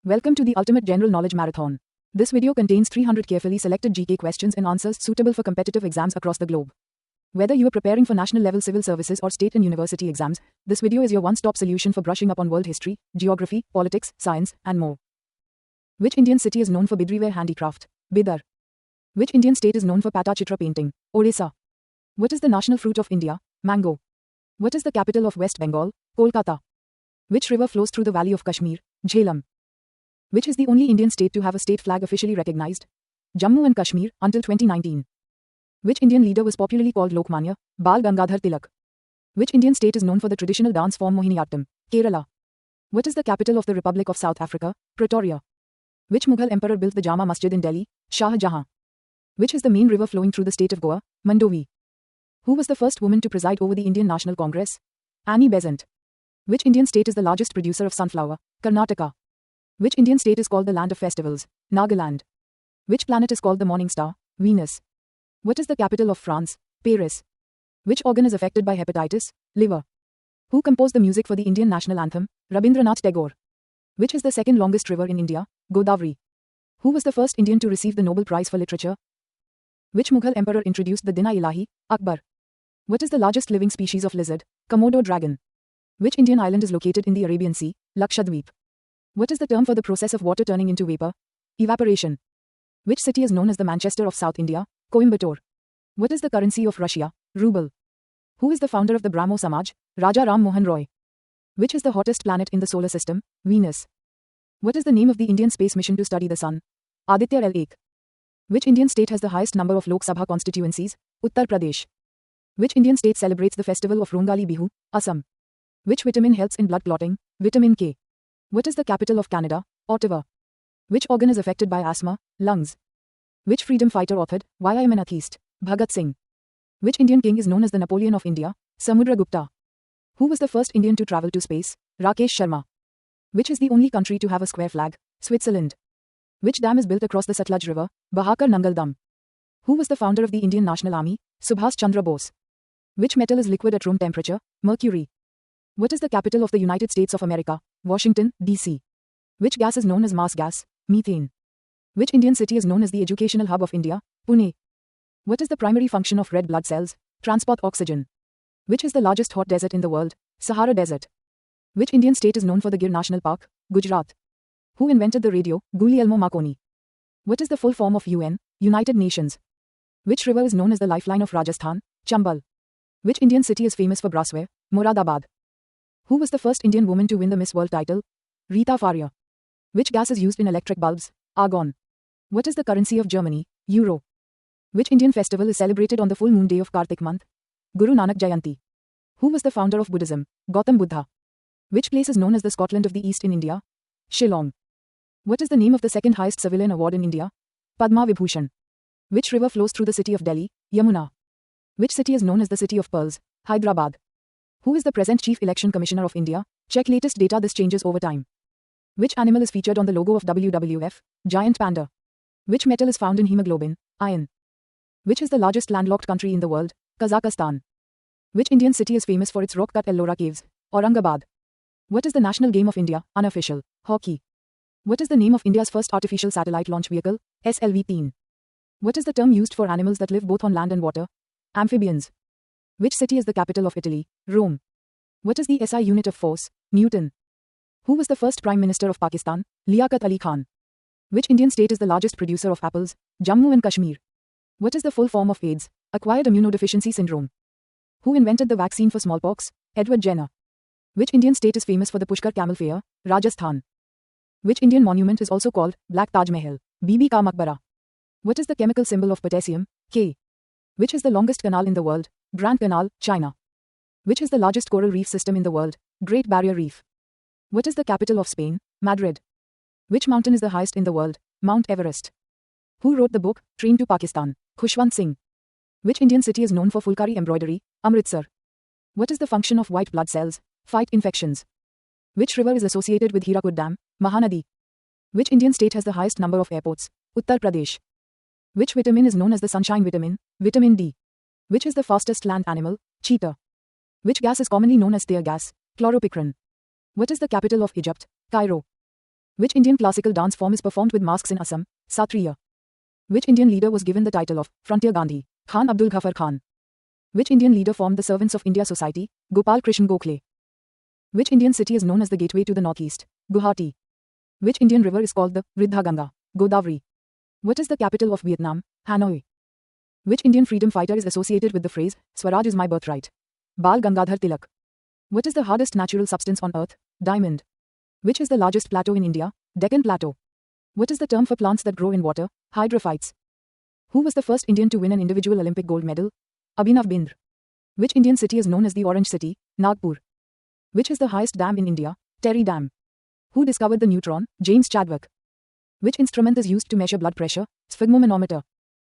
Welcome to the Ultimate General Knowledge Marathon. This video contains 300 carefully selected GK questions and answers suitable for competitive exams across the globe. Whether you are preparing for national level civil services or state and university exams, this video is your one-stop solution for brushing up on world history, geography, politics, science, and more. Which Indian city is known for Bidriware handicraft? Bidar. Which Indian state is known for Patachitra painting? Odisha. What is the national fruit of India? Mango. What is the capital of West Bengal? Kolkata. Which river flows through the valley of Kashmir? Jhelum. Which is the only Indian state to have a state flag officially recognized? Jammu and Kashmir, until 2019. Which Indian leader was popularly called Lokmanya? Bal Gangadhar Tilak. Which Indian state is known for the traditional dance form Mohiniyattam? Kerala. What is the capital of the Republic of South Africa? Pretoria. Which Mughal emperor built the Jama Masjid in Delhi? Shah Jahan. Which is the main river flowing through the state of Goa? Mandovi. Who was the first woman to preside over the Indian National Congress? Annie Besant. Which Indian state is the largest producer of sunflower? Karnataka. Which Indian state is called the land of festivals? Nagaland. Which planet is called the morning star? Venus. What is the capital of France? Paris. Which organ is affected by hepatitis? Liver. Who composed the music for the Indian national anthem? Rabindranath Tagore. Which is the second longest river in India? Godavari. Who was the first Indian to receive the Nobel Prize for Literature? Which Mughal emperor introduced the Din-i-Ilahi? Akbar. What is the largest living species of lizard? Komodo dragon. Which Indian island is located in the Arabian Sea? Lakshadweep. What is the term for the process of water turning into vapor? Evaporation. Which city is known as the Manchester of South India? Coimbatore. What is the currency of Russia? Ruble. Who is the founder of the Brahmo Samaj? Raja Ram Mohan Roy. Which is the hottest planet in the solar system? Venus. What is the name of the Indian space mission to study the sun? Aditya L1. Which Indian state has the highest number of Lok Sabha constituencies? Uttar Pradesh. Which Indian state celebrates the festival of Rongali Bihu? Assam. Which vitamin helps in blood clotting? Vitamin K. What is the capital of Canada? Ottawa. Which organ is affected by asthma? Lungs. Which freedom fighter authored Why I Am an Atheist? Bhagat Singh. Which Indian king is known as the Napoleon of India? Samudragupta. Who was the first Indian to travel to space? Rakesh Sharma. Which is the only country to have a square flag? Switzerland. Which dam is built across the Sutlej River? Bahakar Nangal Dam. Who was the founder of the Indian National Army? Subhas Chandra Bose. Which metal is liquid at room temperature? Mercury. What is the capital of the United States of America? Washington, D.C. Which gas is known as Mars gas? Methane. Which Indian city is known as the educational hub of India? Pune. What is the primary function of red blood cells? Transport oxygen. Which is the largest hot desert in the world? Sahara Desert. Which Indian state is known for the Gir National Park? Gujarat. Who invented the radio? Guglielmo Marconi. What is the full form of UN? United Nations. Which river is known as the lifeline of Rajasthan? Chambal. Which Indian city is famous for brassware? Moradabad. Who was the first Indian woman to win the Miss World title? Rita Faria. Which gas is used in electric bulbs? Argon. What is the currency of Germany? Euro. Which Indian festival is celebrated on the full moon day of Kartik month? Guru Nanak Jayanti. Who was the founder of Buddhism? Gautam Buddha. Which place is known as the Scotland of the East in India? Shillong. What is the name of the second highest civilian award in India? Padma Vibhushan. Which river flows through the city of Delhi? Yamuna. Which city is known as the City of Pearls? Hyderabad. Who is the present Chief Election Commissioner of India? Check latest data, this changes over time. Which animal is featured on the logo of WWF? Giant panda. Which metal is found in hemoglobin? Iron. Which is the largest landlocked country in the world? Kazakhstan. Which Indian city is famous for its rock-cut Ellora caves? Aurangabad. What is the national game of India? Unofficial. Hockey. What is the name of India's first artificial satellite launch vehicle? SLV-3. What is the term used for animals that live both on land and water? Amphibians. Which city is the capital of Italy? Rome. What is the SI unit of force? Newton. Who was the first Prime Minister of Pakistan? Liaquat Ali Khan. Which Indian state is the largest producer of apples? Jammu and Kashmir. What is the full form of AIDS? Acquired immunodeficiency syndrome. Who invented the vaccine for smallpox? Edward Jenner. Which Indian state is famous for the Pushkar Camel Fair? Rajasthan. Which Indian monument is also called Black Taj Mahal? Bibi Ka Maqbara. What is the chemical symbol of potassium? K. Which is the longest canal in the world? Grand Canal, China. Which is the largest coral reef system in the world? Great Barrier Reef. What is the capital of Spain? Madrid. Which mountain is the highest in the world? Mount Everest. Who wrote the book, Train to Pakistan? Khushwant Singh. Which Indian city is known for Fulkari embroidery? Amritsar. What is the function of white blood cells? Fight infections. Which river is associated with Hirakud Dam? Mahanadi. Which Indian state has the highest number of airports? Uttar Pradesh. Which vitamin is known as the sunshine vitamin? Vitamin D. Which is the fastest land animal? Cheetah. Which gas is commonly known as tear gas? Chloropicrin. What is the capital of Egypt? Cairo. Which Indian classical dance form is performed with masks in Assam? Satriya. Which Indian leader was given the title of Frontier Gandhi? Khan Abdul Ghaffar Khan. Which Indian leader formed the Servants of India Society? Gopal Krishan Gokhale. Which Indian city is known as the gateway to the northeast? Guwahati. Which Indian river is called the Riddha Ganga? Godavari. What is the capital of Vietnam? Hanoi. Which Indian freedom fighter is associated with the phrase, Swaraj is my birthright? Bal Gangadhar Tilak. What is the hardest natural substance on earth? Diamond. Which is the largest plateau in India? Deccan Plateau. What is the term for plants that grow in water? Hydrophytes. Who was the first Indian to win an individual Olympic gold medal? Abhinav Bindra. Which Indian city is known as the Orange City? Nagpur. Which is the highest dam in India? Terry Dam. Who discovered the neutron? James Chadwick. Which instrument is used to measure blood pressure? Sphygmomanometer.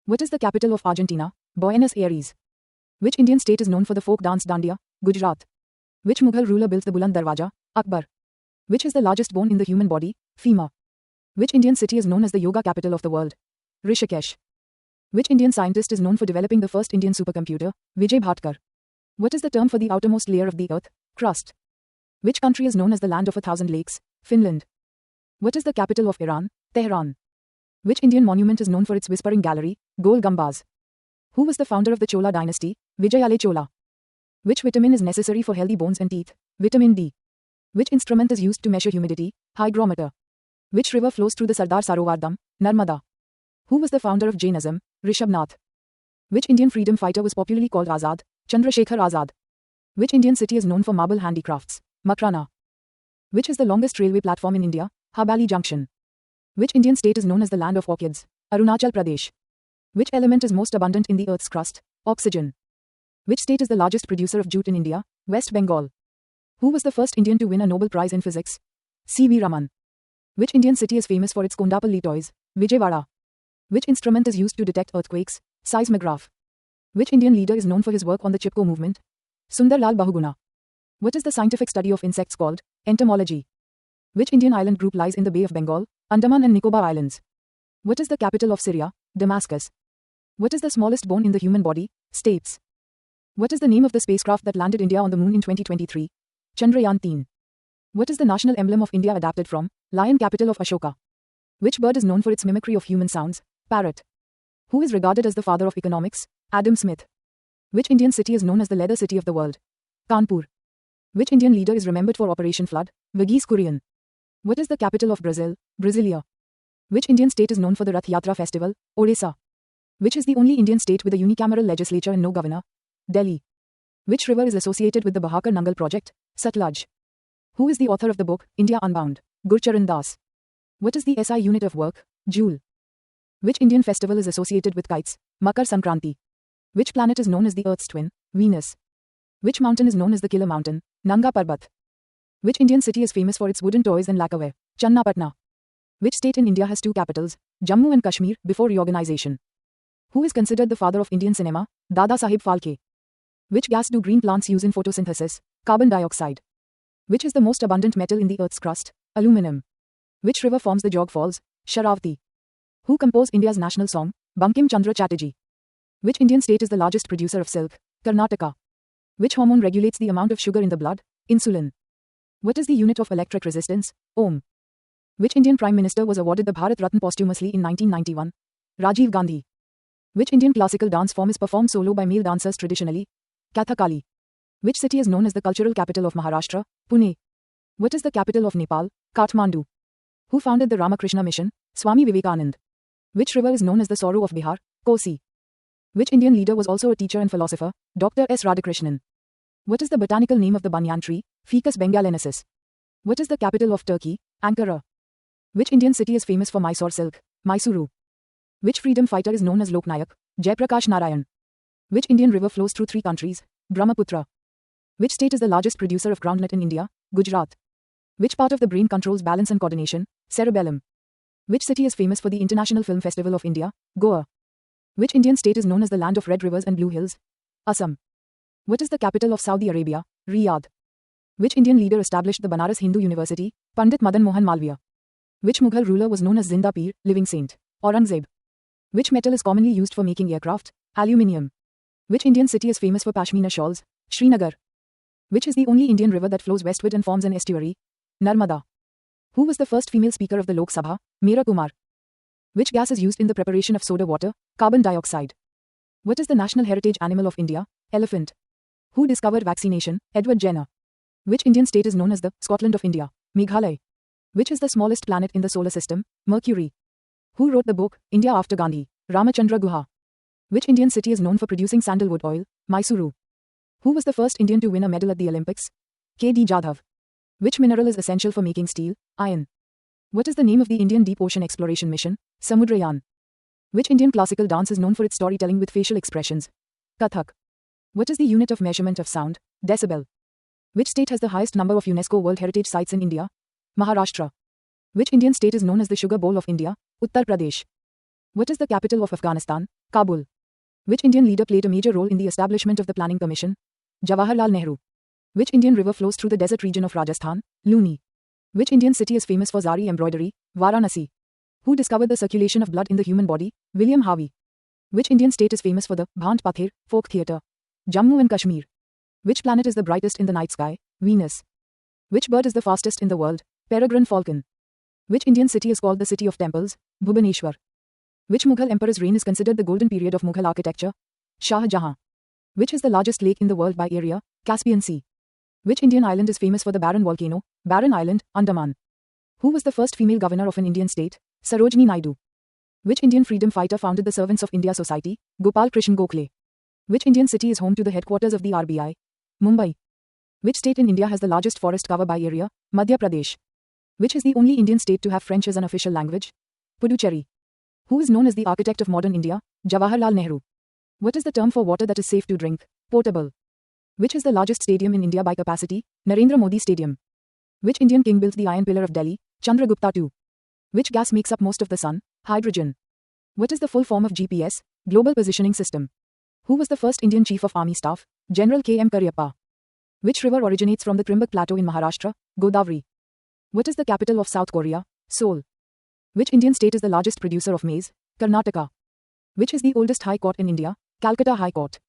What is the capital of Argentina? Buenos Aires. Which Indian state is known for the folk dance Dandiya? Gujarat. Which Mughal ruler built the Buland Darwaja? Akbar. Which is the largest bone in the human body? Femur. Which Indian city is known as the yoga capital of the world? Rishikesh. Which Indian scientist is known for developing the first Indian supercomputer? Vijay Bhatkar. What is the term for the outermost layer of the earth? Crust. Which country is known as the land of 1,000 lakes? Finland. What is the capital of Iran? Tehran. Which Indian monument is known for its whispering gallery? Gol Gumbaz. Who was the founder of the Chola dynasty? Vijayale Chola. Which vitamin is necessary for healthy bones and teeth? Vitamin D. Which instrument is used to measure humidity? Hygrometer. Which river flows through the Sardar Sarovar Dam? Narmada. Who was the founder of Jainism? Rishabhnath. Which Indian freedom fighter was popularly called Azad? Chandrasekhar Azad. Which Indian city is known for marble handicrafts? Makrana. Which is the longest railway platform in India? Habali Junction. Which Indian state is known as the land of orchids? Arunachal Pradesh. Which element is most abundant in the earth's crust? Oxygen. Which state is the largest producer of jute in India? West Bengal. Who was the first Indian to win a Nobel Prize in Physics? C.V. Raman. Which Indian city is famous for its Kondapalli toys? Vijayawada. Which instrument is used to detect earthquakes? Seismograph. Which Indian leader is known for his work on the Chipko movement? Sundarlal Bahuguna. What is the scientific study of insects called? Entomology. Which Indian island group lies in the Bay of Bengal? Andaman and Nicobar Islands. What is the capital of Syria? Damascus. What is the smallest bone in the human body? Stapes. What is the name of the spacecraft that landed India on the moon in 2023? Chandrayaan-3. What is the national emblem of India adapted from? Lion, capital of Ashoka. Which bird is known for its mimicry of human sounds? Parrot. Who is regarded as the father of economics? Adam Smith. Which Indian city is known as the leather city of the world? Kanpur. Which Indian leader is remembered for Operation Flood? Verghese Kurian. What is the capital of Brazil? Brasilia. Which Indian state is known for the Rath Yatra festival? Odisha. Which is the only Indian state with a unicameral legislature and no governor? Delhi. Which river is associated with the Bahakar Nangal project? Satluj. Who is the author of the book, India Unbound? Gurcharan Das. What is the SI unit of work? Joule. Which Indian festival is associated with kites? Makar Sankranti. Which planet is known as the Earth's twin? Venus. Which mountain is known as the Killer Mountain? Nanga Parbat. Which Indian city is famous for its wooden toys and lacquerware? Channapatna. Which state in India has two capitals? Jammu and Kashmir, before reorganization? Who is considered the father of Indian cinema? Dada Saheb Phalke. Which gas do green plants use in photosynthesis? Carbon dioxide. Which is the most abundant metal in the Earth's crust? Aluminum. Which river forms the Jog Falls? Sharavati. Who composed India's national song? Bankim Chandra Chatterjee. Which Indian state is the largest producer of silk? Karnataka. Which hormone regulates the amount of sugar in the blood? Insulin. What is the unit of electric resistance? Ohm. Which Indian Prime Minister was awarded the Bharat Ratna posthumously in 1991? Rajiv Gandhi. Which Indian classical dance form is performed solo by male dancers traditionally? Kathakali. Which city is known as the cultural capital of Maharashtra? Pune. What is the capital of Nepal? Kathmandu. Who founded the Ramakrishna Mission? Swami Vivekanand. Which river is known as the sorrow of Bihar? Kosi. Which Indian leader was also a teacher and philosopher? Dr. S. Radhakrishnan. What is the botanical name of the banyan tree? Ficus bengalensis. What is the capital of Turkey? Ankara. Which Indian city is famous for Mysore silk? Mysuru. Which freedom fighter is known as Loknayak? Jayaprakash Narayan. Which Indian river flows through 3 countries? Brahmaputra. Which state is the largest producer of groundnut in India? Gujarat. Which part of the brain controls balance and coordination? Cerebellum. Which city is famous for the International Film Festival of India? Goa. Which Indian state is known as the land of red rivers and blue hills? Assam. What is the capital of Saudi Arabia? Riyadh. Which Indian leader established the Banaras Hindu University? Pandit Madan Mohan Malviya. Which Mughal ruler was known as Zinda Pir, living saint? Aurangzeb. Which metal is commonly used for making aircraft? Aluminium. Which Indian city is famous for pashmina shawls? Srinagar. Which is the only Indian river that flows westward and forms an estuary? Narmada. Who was the first female speaker of the Lok Sabha? Meera Kumar. Which gas is used in the preparation of soda water? Carbon dioxide. What is the national heritage animal of India? Elephant. Who discovered vaccination? Edward Jenner. Which Indian state is known as the Scotland of India? Meghalaya. Which is the smallest planet in the solar system? Mercury. Who wrote the book, India After Gandhi? Ramachandra Guha. Which Indian city is known for producing sandalwood oil? Mysuru. Who was the first Indian to win a medal at the Olympics? K.D. Jadhav. Which mineral is essential for making steel? Iron. What is the name of the Indian Deep Ocean Exploration Mission? Samudrayan. Which Indian classical dance is known for its storytelling with facial expressions? Kathak. What is the unit of measurement of sound? Decibel. Which state has the highest number of UNESCO World Heritage Sites in India? Maharashtra. Which Indian state is known as the Sugar Bowl of India? Uttar Pradesh. What is the capital of Afghanistan? Kabul. Which Indian leader played a major role in the establishment of the Planning Commission? Jawaharlal Nehru. Which Indian river flows through the desert region of Rajasthan? Luni. Which Indian city is famous for zari embroidery? Varanasi. Who discovered the circulation of blood in the human body? William Harvey. Which Indian state is famous for the Bhant Pather folk theatre? Jammu and Kashmir. Which planet is the brightest in the night sky? Venus. Which bird is the fastest in the world? Peregrine falcon. Which Indian city is called the City of Temples? Bhubaneswar. Which Mughal emperor's reign is considered the golden period of Mughal architecture? Shah Jahan. Which is the largest lake in the world by area? Caspian Sea. Which Indian island is famous for the Barren volcano? Barren Island, Andaman. Who was the first female governor of an Indian state? Sarojini Naidu. Which Indian freedom fighter founded the Servants of India Society? Gopal Krishan Gokhale. Which Indian city is home to the headquarters of the RBI? Mumbai. Which state in India has the largest forest cover by area? Madhya Pradesh. Which is the only Indian state to have French as an official language? Puducherry. Who is known as the architect of modern India? Jawaharlal Nehru. What is the term for water that is safe to drink? Potable. Which is the largest stadium in India by capacity? Narendra Modi Stadium. Which Indian king built the Iron Pillar of Delhi? Chandragupta II. Which gas makes up most of the sun? Hydrogen. What is the full form of GPS? Global Positioning System. Who was the first Indian Chief of Army Staff? General K.M. Karyappa. Which river originates from the Trimbak Plateau in Maharashtra? Godavari. What is the capital of South Korea? Seoul. Which Indian state is the largest producer of maize? Karnataka. Which is the oldest high court in India? Calcutta High Court.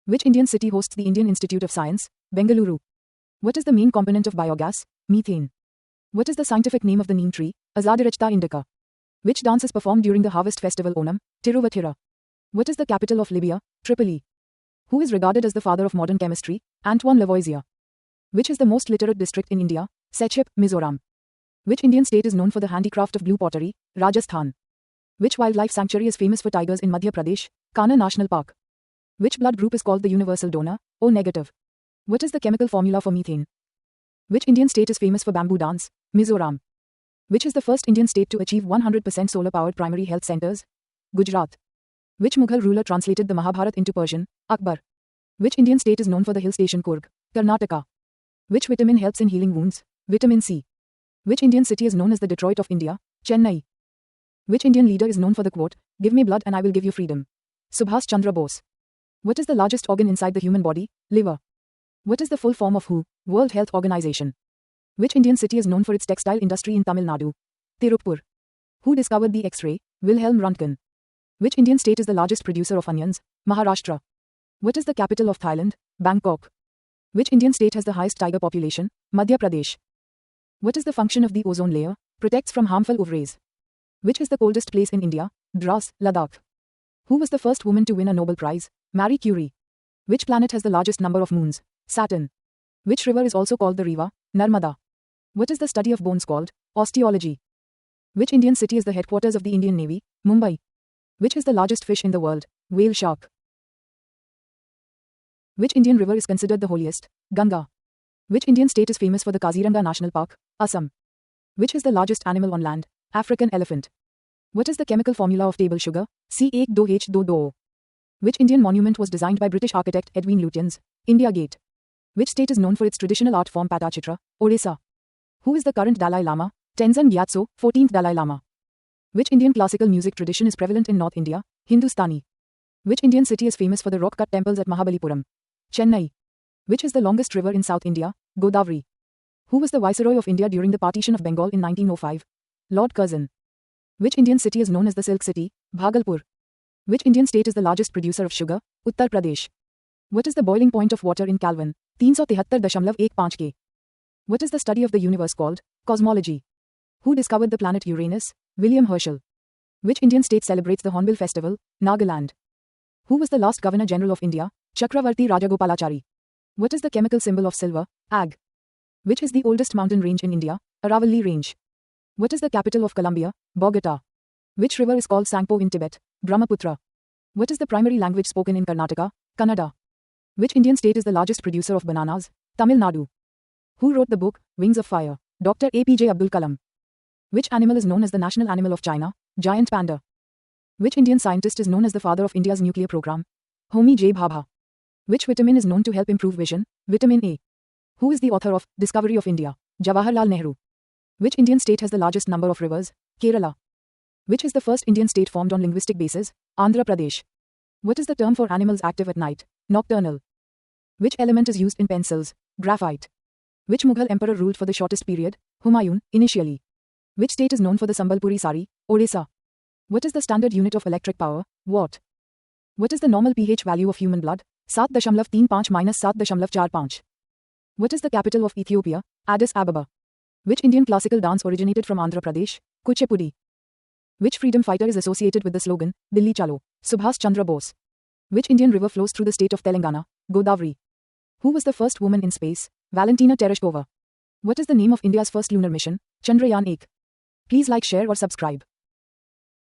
Which Indian city hosts the Indian Institute of Science? Bengaluru. What is the main component of biogas? Methane. What is the scientific name of the neem tree? Azadirachta indica. Which dance is performed during the harvest festival Onam? Tiruvathira. What is the capital of Libya? Tripoli. Who is regarded as the father of modern chemistry? Antoine Lavoisier. Which is the most literate district in India? Sechep, Mizoram. Which Indian state is known for the handicraft of blue pottery? Rajasthan. Which wildlife sanctuary is famous for tigers in Madhya Pradesh? Kanha National Park. Which blood group is called the universal donor? O negative. What is the chemical formula for methane? Which Indian state is famous for bamboo dance? Mizoram. Which is the first Indian state to achieve 100% solar-powered primary health centers? Gujarat. Which Mughal ruler translated the Mahabharata into Persian? Akbar. Which Indian state is known for the hill station Coorg? Karnataka. Which vitamin helps in healing wounds? Vitamin C. Which Indian city is known as the Detroit of India? Chennai. Which Indian leader is known for the quote, "Give me blood and I will give you freedom"? Subhas Chandra Bose. What is the largest organ inside the human body? Liver. What is the full form of WHO? World Health Organization. Which Indian city is known for its textile industry in Tamil Nadu? Tirupur. Who discovered the X-ray? Wilhelm Röntgen. Which Indian state is the largest producer of onions? Maharashtra. What is the capital of Thailand? Bangkok. Which Indian state has the highest tiger population? Madhya Pradesh. What is the function of the ozone layer? Protects from harmful UV rays. Which is the coldest place in India? Dras, Ladakh. Who was the first woman to win a Nobel Prize? Marie Curie. Which planet has the largest number of moons? Saturn. Which river is also called the Riva? Narmada. What is the study of bones called? Osteology. Which Indian city is the headquarters of the Indian Navy? Mumbai. Which is the largest fish in the world? Whale shark. Which Indian river is considered the holiest? Ganga. Which Indian state is famous for the Kaziranga National Park? Assam. Which is the largest animal on land? African elephant. What is the chemical formula of table sugar? C12H2O. Which Indian monument was designed by British architect Edwin Lutyens? India Gate. Which state is known for its traditional art form Patachitra? Odisha. Who is the current Dalai Lama? Tenzin Gyatso, 14th Dalai Lama. Which Indian classical music tradition is prevalent in North India? Hindustani. Which Indian city is famous for the rock-cut temples at Mahabalipuram? Chennai. Which is the longest river in South India? Godavari. Who was the Viceroy of India during the partition of Bengal in 1905? Lord Curzon. Which Indian city is known as the Silk City? Bhagalpur. Which Indian state is the largest producer of sugar? Uttar Pradesh. What is the boiling point of water in Kelvin? 373.15 K. What is the study of the universe called? Cosmology. Who discovered the planet Uranus? William Herschel. Which Indian state celebrates the Hornbill Festival? Nagaland. Who was the last Governor General of India? Chakravarti Rajagopalachari. What is the chemical symbol of silver? Ag. Which is the oldest mountain range in India? Aravalli Range. What is the capital of Colombia? Bogota. Which river is called Sangpo in Tibet? Brahmaputra. What is the primary language spoken in Karnataka? Kannada. Which Indian state is the largest producer of bananas? Tamil Nadu. Who wrote the book, Wings of Fire? Dr. APJ Abdul Kalam. Which animal is known as the national animal of China? Giant panda. Which Indian scientist is known as the father of India's nuclear program? Homi J. Bhabha. Which vitamin is known to help improve vision? Vitamin A. Who is the author of Discovery of India? Jawaharlal Nehru. Which Indian state has the largest number of rivers? Kerala. Which is the first Indian state formed on linguistic basis? Andhra Pradesh. What is the term for animals active at night? Nocturnal. Which element is used in pencils? Graphite. Which Mughal emperor ruled for the shortest period? Humayun, initially. Which state is known for the Sambalpuri sari? Odisha. What is the standard unit of electric power? Watt. What is the normal pH value of human blood? 7.35 - 7.45. What is the capital of Ethiopia? Addis Ababa. Which Indian classical dance originated from Andhra Pradesh? Kuchipudi. Which freedom fighter is associated with the slogan, Dilli Chalo? Subhas Chandra Bose. Which Indian river flows through the state of Telangana? Godavari. Who was the first woman in space? Valentina Tereshkova. What is the name of India's first lunar mission? Chandrayaan-1. Please like, share or subscribe.